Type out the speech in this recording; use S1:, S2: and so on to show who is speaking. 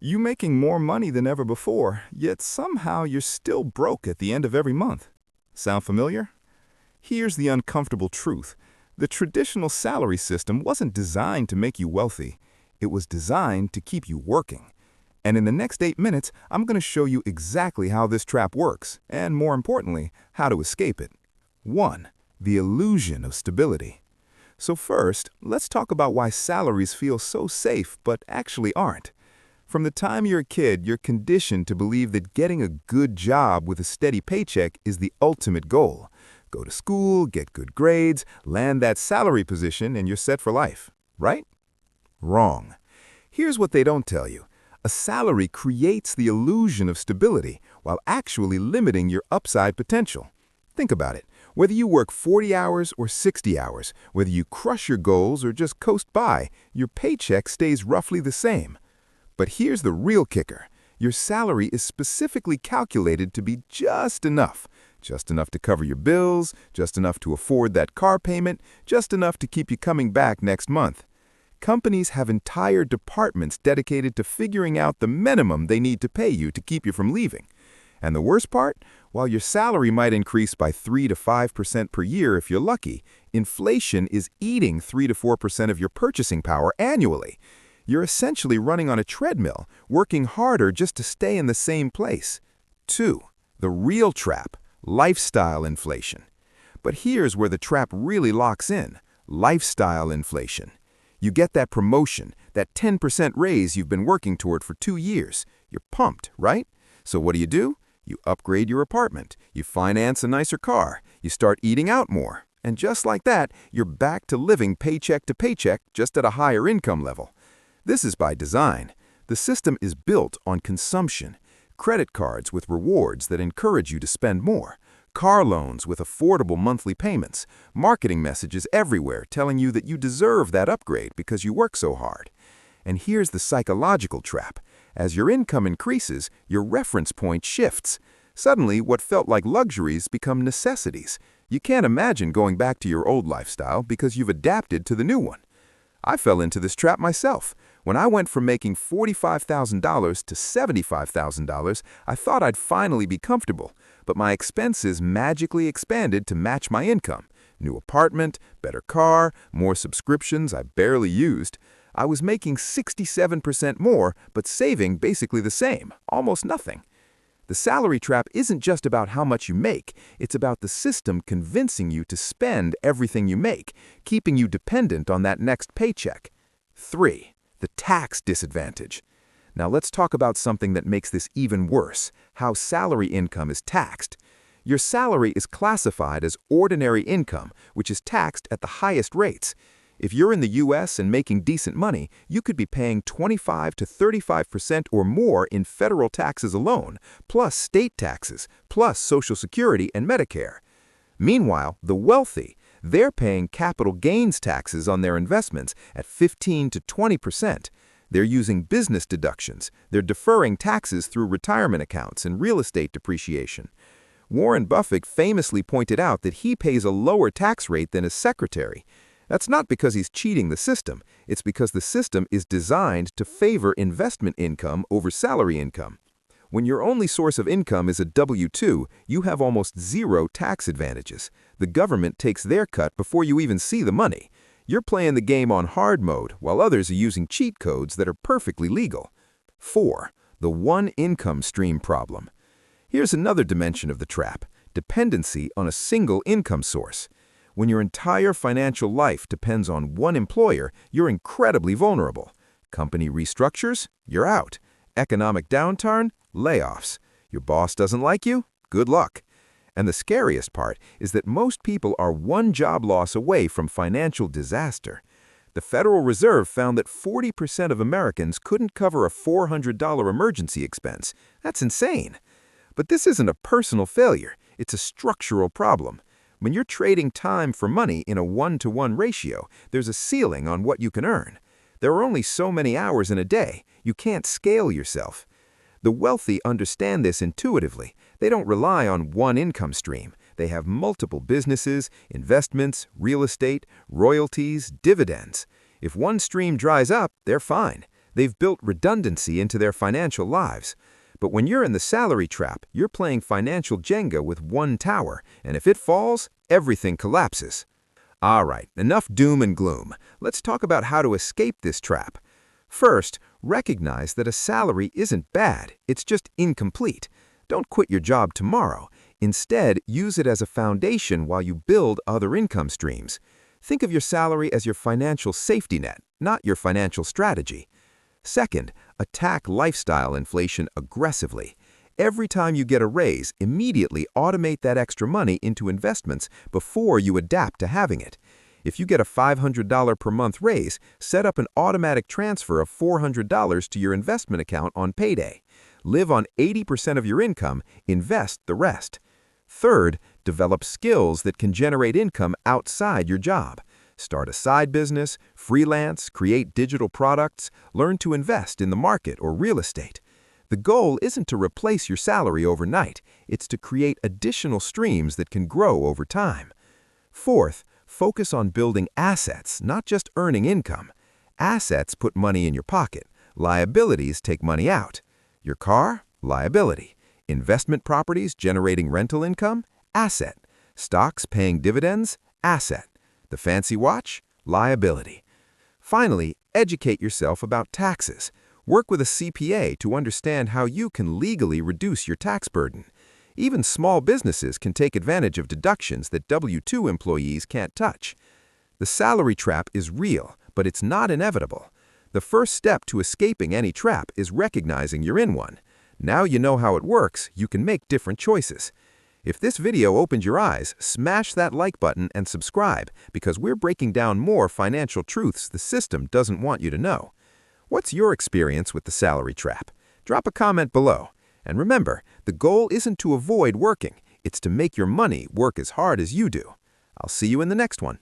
S1: You making more money than ever before, yet somehow you're still broke at the end of every month. Sound familiar? Here's the uncomfortable truth. The traditional salary system wasn't designed to make you wealthy. It was designed to keep you working. And in the next 8 minutes, I'm going to show you exactly how this trap works, and more importantly, how to escape it. 1. The illusion of stability. So first, let's talk about why salaries feel so safe but actually aren't. From the time you're a kid, you're conditioned to believe that getting a good job with a steady paycheck is the ultimate goal. Go to school, get good grades, land that salary position, and you're set for life. Right? Wrong. Here's what they don't tell you. A salary creates the illusion of stability while actually limiting your upside potential. Think about it. Whether you work 40 hours or 60 hours, whether you crush your goals or just coast by, your paycheck stays roughly the same. But here's the real kicker. Your salary is specifically calculated to be just enough to cover your bills, just enough to afford that car payment, just enough to keep you coming back next month. Companies have entire departments dedicated to figuring out the minimum they need to pay you to keep you from leaving. And the worst part? While your salary might increase by 3 to 5% per year if you're lucky, inflation is eating 3 to 4% of your purchasing power annually. You're essentially running on a treadmill, working harder just to stay in the same place. 2. The real trap, lifestyle inflation. But here's where the trap really locks in, lifestyle inflation. You get that promotion, that 10% raise you've been working toward for 2 years. You're pumped, right? So what do? You upgrade your apartment, you finance a nicer car, you start eating out more. And just like that, you're back to living paycheck to paycheck, just at a higher income level. This is by design. The system is built on consumption. Credit cards with rewards that encourage you to spend more. Car loans with affordable monthly payments. Marketing messages everywhere telling you that you deserve that upgrade because you work so hard. And here's the psychological trap. As your income increases, your reference point shifts. Suddenly, what felt like luxuries become necessities. You can't imagine going back to your old lifestyle because you've adapted to the new one. I fell into this trap myself. When I went from making $45,000 to $75,000, I thought I'd finally be comfortable, but my expenses magically expanded to match my income. New apartment, better car, more subscriptions I barely used. I was making 67% more, but saving basically the same, almost nothing. The salary trap isn't just about how much you make, it's about the system convincing you to spend everything you make, keeping you dependent on that next paycheck. 3. The tax disadvantage. Now let's talk about something that makes this even worse, how salary income is taxed. Your salary is classified as ordinary income, which is taxed at the highest rates. If you're in the US and making decent money, you could be paying 25 to 35% or more in federal taxes alone, plus state taxes, plus Social Security and Medicare. Meanwhile, the wealthy, they're paying capital gains taxes on their investments at 15 to 20%. They're using business deductions. They're deferring taxes through retirement accounts and real estate depreciation. Warren Buffett famously pointed out that he pays a lower tax rate than his secretary. That's not because he's cheating the system. It's because the system is designed to favor investment income over salary income. When your only source of income is a W-2, you have almost zero tax advantages. The government takes their cut before you even see the money. You're playing the game on hard mode while others are using cheat codes that are perfectly legal. 4. The one income stream problem. Here's another dimension of the trap, dependency on a single income source. When your entire financial life depends on one employer, you're incredibly vulnerable. Company restructures? You're out. Economic downturn? Layoffs. Your boss doesn't like you? Good luck. And the scariest part is that most people are one job loss away from financial disaster. The Federal Reserve found that 40% of Americans couldn't cover a $400 emergency expense. That's insane. But this isn't a personal failure. It's a structural problem. When you're trading time for money in a 1-to-1 ratio, there's a ceiling on what you can earn. There are only so many hours in a day. You can't scale yourself. The wealthy understand this intuitively. They don't rely on one income stream. They have multiple businesses, investments, real estate, royalties, dividends. If one stream dries up, they're fine.
S2: They've built redundancy into their financial lives. But when you're in the salary trap, you're playing financial Jenga with one tower, and if it falls, everything collapses. All right, enough doom and gloom. Let's talk about how to escape this trap. First, recognize that a salary isn't bad, it's just incomplete. Don't quit your job tomorrow. Instead, use it as a foundation while you build other income streams. Think of your salary as your financial safety net, not your financial strategy. Second, attack lifestyle inflation aggressively. Every time you get a raise, immediately automate that extra money into investments before you adapt to having it. If you get a $500 per month raise, set up an automatic transfer of $400 to your investment account on payday. Live on 80% of your income, invest the rest. Third, develop skills that can generate income outside your job. Start a side business, freelance, create digital products, learn to invest in the market or real estate. The goal isn't to replace your salary overnight, it's to create additional streams that can grow over time. Fourth, focus on building assets, not just earning income. Assets put money in your pocket. Liabilities take money out. Your car? Liability. Investment properties generating rental income? Asset. Stocks paying dividends? Asset. The fancy watch? Liability. Finally, educate yourself about taxes. Work with a CPA to understand how you can legally reduce your tax burden. Even small businesses can take advantage of deductions that W-2 employees can't touch. The salary trap is real, but it's not inevitable. The first step to escaping any trap is recognizing you're in one. Now you know how it works, you can make different choices. If this video opened your eyes, smash that like button and subscribe because we're breaking down more financial truths the system doesn't want you to know. What's your experience with the salary trap? Drop a comment below. And remember, the goal isn't to avoid working, it's to make your money work as hard as you do. I'll see you in the next one.